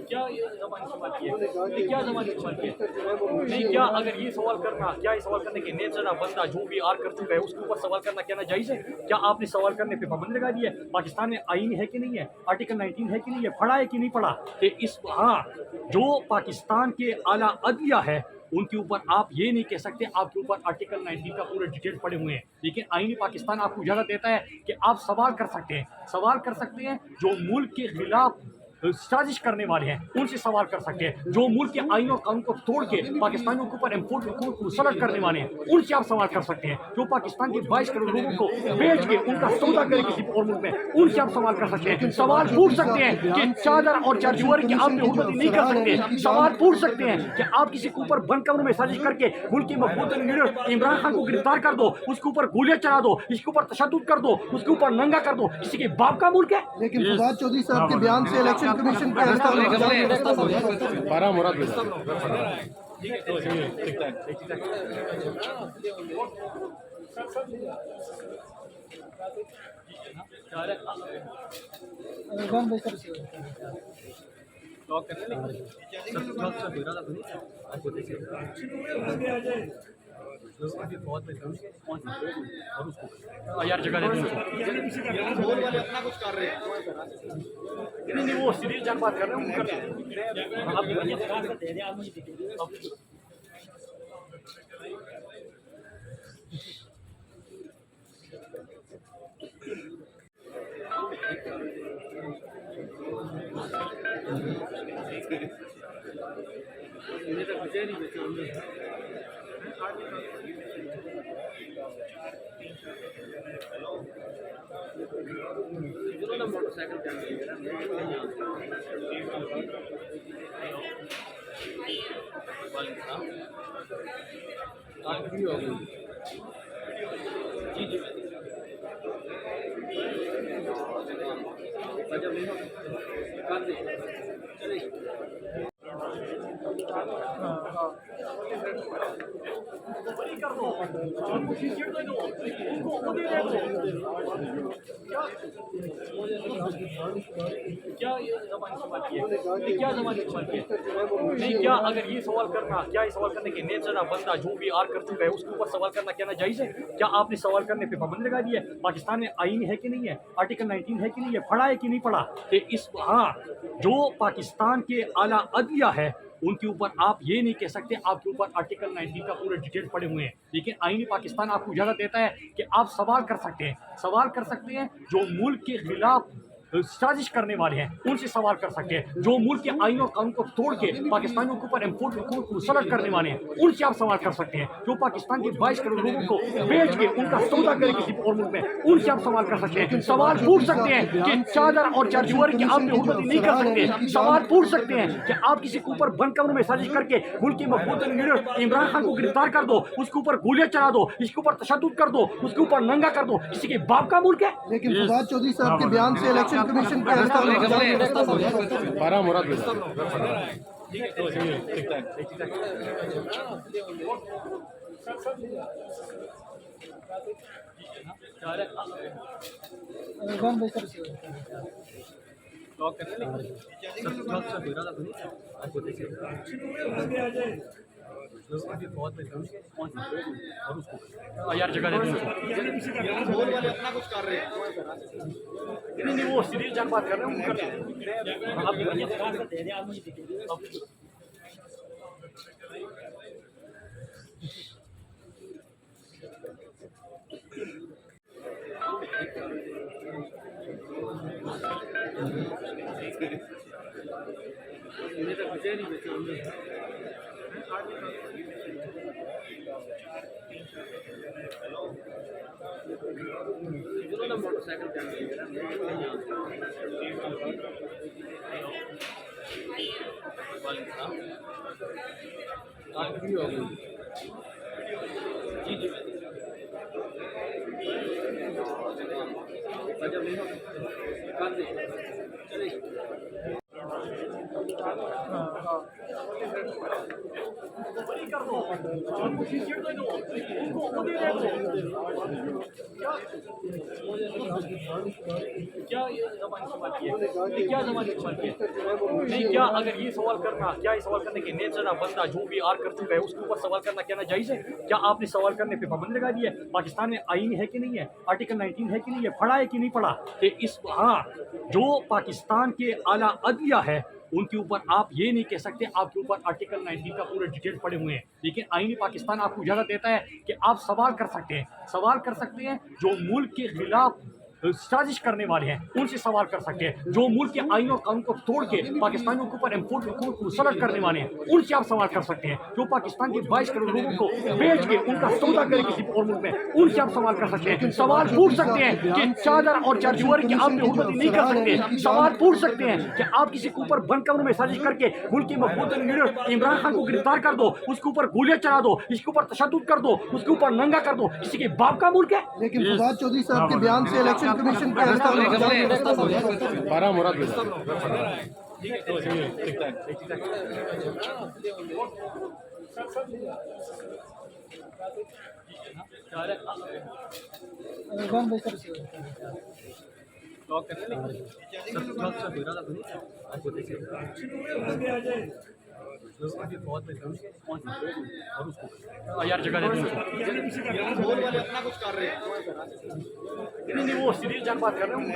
क्या ये ज़माने की बात है? ये क्या ज़माने की बात है? नहीं, क्या अगर ये सवाल करना, क्या ये सवाल करने के नेमज़दा बंदा जो भी आर कर चुका है उसके ऊपर सवाल करना क्या नाजायज़ है? क्या आपने सवाल करने पे पाबंदी लगा दी है? पाकिस्तान में आईन है कि नहीं है? आर्टिकल 19 है कि नहीं है? पढ़ा है कि नहीं पढ़ा? कि इस हाँ, जो पाकिस्तान के आला अदलिया है उनके ऊपर आप ये नहीं कह सकते आपके ऊपर आर्टिकल 19 का पूरे डिटेल पड़े हुए हैं, लेकिन आईनी पाकिस्तान आपको इजाज़त देता है कि आप सवाल कर सकते हैं, जो मुल्क के खिलाफ साजिश करने वाले हैं उनसे सवाल कर सकते हैं, जो मुल्क के आईन और कानून को तोड़ के पाकिस्तानियों के ऊपर इम्पोर्ट हुकूमत को मुसलत करने वाले हैं उनसे आप सवाल कर सकते हैं, जो पाकिस्तान के 22 करोड़ लोगों को बेच के उनका सौदा करे किसी और मुल्क में उनसे आप सवाल कर सकते हैं, सवाल पूछ सकते हैं कि चादर और चारदीवारी की आप हुकूमत नहीं कर सकते, सवाल पूछ सकते हैं कि आप किसी के ऊपर बंद कमरों में साजिश करके मुल्क के मकबूल लीडर इमरान खान को गिरफ्तार कर दो, उसके ऊपर गोलियां चला दो, इसके ऊपर तशद्दुद कर दो, उसके ऊपर नंगा कर दो, किसी के बाप का मुल्क है। लेकिन फवाद चौधरी साहब के बयान से इलेक्शन कमीशन पे बारह मुराद यार जगह दे नहीं, वो सीरीज जान बात कर रहे हैं क्या ये ज़माने की बात है? ये क्या ज़माने की बात है? नहीं, क्या अगर ये सवाल करना, क्या ये सवाल करने के नेमज़दा बंदा जो भी आर कर चुका है उसके ऊपर सवाल करना क्या नाजायज़ है? क्या आपने सवाल करने पे पाबंदी लगा दी है? पाकिस्तान में आईन है कि नहीं है? आर्टिकल 19 है कि नहीं है? पढ़ा है कि नहीं पढ़ा? कि इस हाँ, जो पाकिस्तान के आला अदलिया है उनके ऊपर आप ये नहीं कह सकते आपके ऊपर आर्टिकल 19 का पूरे डिटेल पड़े हुए हैं, लेकिन आईनी पाकिस्तान आपको इजाज़त देता है कि आप सवाल कर सकते हैं, जो मुल्क के खिलाफ साजिश करने वाले हैं उनसे सवाल कर सकते हैं, जो मुल्क के आईन और कानून को तोड़ के पाकिस्तानियों के ऊपर इम्पोर्ट हुकूमत को मुसलत करने वाले हैं उनसे आप सवाल कर सकते हैं, जो पाकिस्तान के 22 करोड़ लोगों को बेच के उनका सौदा करे किसी और मुल्क में उनसे आप सवाल कर सकते हैं, सवाल पूछ सकते हैं कि चादर और चारदीवारी की आप हुकूमत नहीं कर सकते, सवाल पूछ सकते हैं कि आप किसी के ऊपर बंद कमरों में साजिश करके मुल्क के मकबूल लीडर इमरान खान को गिरफ्तार कर दो, उसके ऊपर गोलियां चला दो, इसके ऊपर तशद्दुद कर दो, उसके ऊपर नंगा कर दो, किसी के बाप का मुल्क है। लेकिन फवाद चौधरी साहब के बयान से इलेक्शन कमीशन पे बारह मुराद यार जगह दे नहीं, वो सीरीज जान बात कर रहे हैं कर दो, उनको शीट दे दो, उनको वो दे दो। क्या ये ज़बान इस्तेमाल की है? ये क्या ज़बान इस्तेमाल की है? नहीं, क्या अगर ये सवाल करना, क्या ये सवाल करने के नेचर बंदा जो भी आर कर चुका है उसके ऊपर सवाल करना क्या ना जायज़ है? क्या आपने सवाल करने पे पाबंदी लगा दी है? पाकिस्तान में आईन है कि नहीं है? आर्टिकल 19 है कि नहीं है? पढ़ा है कि नहीं पढ़ा? कि इस हाँ, जो पाकिस्तान के आला अदलिया है उनके ऊपर आप ये नहीं कह सकते आपके ऊपर आर्टिकल 19 का पूरा डिटेल पड़े हुए हैं, लेकिन आईनी पाकिस्तान आपको इजाज़त देता है कि आप सवाल कर सकते हैं जो मुल्क के खिलाफ साजिश करने वाले हैं उनसे सवाल कर सकते हैं, जो मुल्क के आईन और कानून को तोड़ के पाकिस्तानियों के ऊपर इम्पोर्ट हुकूमत को मुसलत करने वाले हैं उनसे आप सवाल कर सकते हैं, जो पाकिस्तान के 22 करोड़ लोगों को बेच के उनका सौदा करे किसी और मुल्क में उनसे आप सवाल कर सकते हैं, सवाल पूछ सकते हैं कि चादर और चारदीवारी की आप हुकूमत नहीं कर सकते, सवाल पूछ सकते हैं कि आप किसी के ऊपर बंद कमरों में साजिश करके मुल्क के मकबूल लीडर इमरान खान को गिरफ्तार कर दो, उसके ऊपर गोलियां चला दो, इसके ऊपर तशद्दुद कर दो, उसके ऊपर नंगा कर दो, किसी के बाप का मुल्क है। लेकिन फवाद चौधरी साहब के बयान से इलेक्शन कमीशन पे अरेस्ट 12 मुराद यार जगह दे दूँ नहीं, वो सीरीज जान बात कर रहे हैं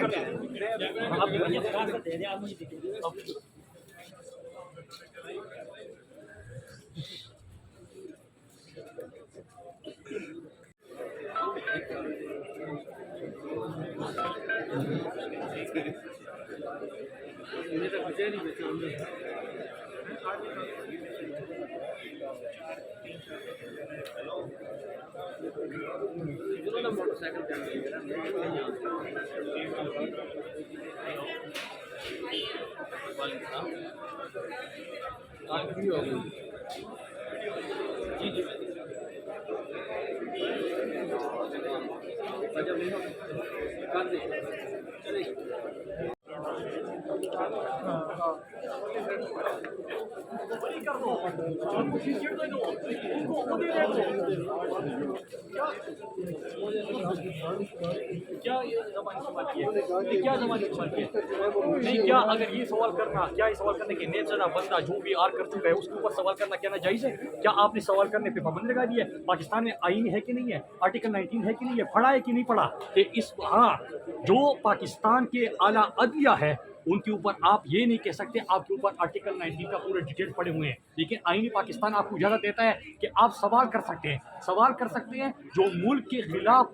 कर दो, उनको शीट दे दो, उनको वो दे दो। क्या ये ज़बान इस्तेमाल की है? ये क्या ज़बान इस्तेमाल की है? नहीं, क्या अगर ये सवाल करना, क्या ये सवाल करने के नेचर बंदा जो भी आर कर चुका है उसके ऊपर सवाल करना क्या ना जायज़ है? क्या आपने सवाल करने पे पाबंदी लगा दी है? पाकिस्तान में आईन है कि नहीं है? आर्टिकल 19 है कि नहीं है? पढ़ा है कि नहीं पढ़ा? कि इस हाँ, जो पाकिस्तान के आला अदलिया है उनके ऊपर आप ये नहीं कह सकते आपके ऊपर आर्टिकल 19 का पूरा डिटेल पड़े हुए हैं, लेकिन आईनी पाकिस्तान आपको इजाज़त देता है कि आप सवाल कर सकते हैं जो मुल्क के खिलाफ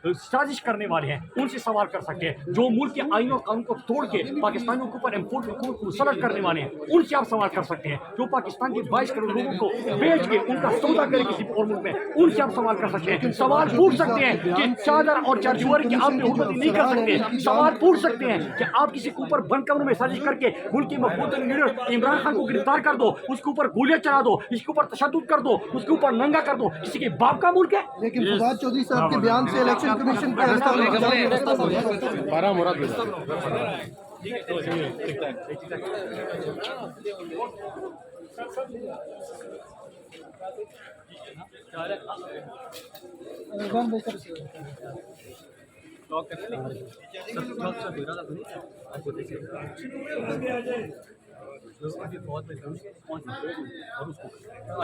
साजिश करने वाले हैं उनसे सवाल कर सकते हैं, जो मुल्क के आईन और कानून को तोड़ के पाकिस्तानियों के ऊपर इम्पोर्ट हुकूमत को मुसलत करने वाले हैं उनसे आप सवाल कर सकते हैं, जो पाकिस्तान के 22 करोड़ लोगों को बेच के उनका सौदा करे किसी और मुल्क में उनसे आप सवाल कर सकते हैं, सवाल पूछ सकते हैं कि चादर और चारदीवारी की आप हुकूमत नहीं कर सकते, सवाल पूछ सकते हैं कि आप किसी के ऊपर बंद कमरों में साजिश करके मुल्क के मकबूल लीडर इमरान खान को गिरफ्तार कर दो, उसके ऊपर गोलियां चला दो, इसके ऊपर तशद्दुद कर दो, उसके ऊपर नंगा कर दो, किसी के बाप का मुल्क है। लेकिन फवाद चौधरी साहब के बयान से इलेक्शन कमीशन पे अरेस्ट 12 मुराद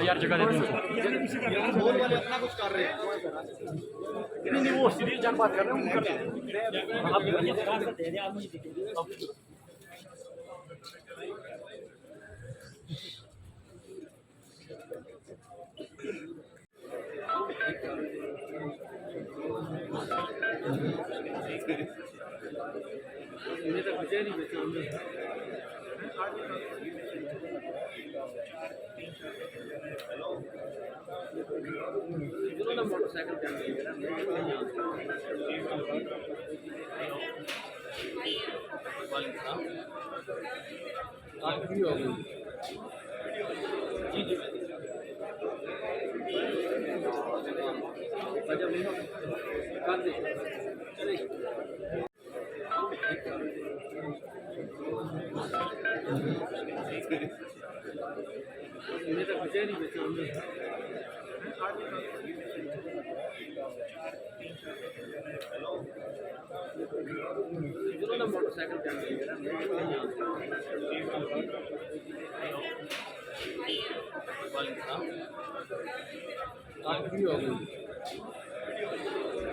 यार जगह दे दूँ नहीं, वो सीरीज जान बात कर रहे हैं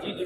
जी जी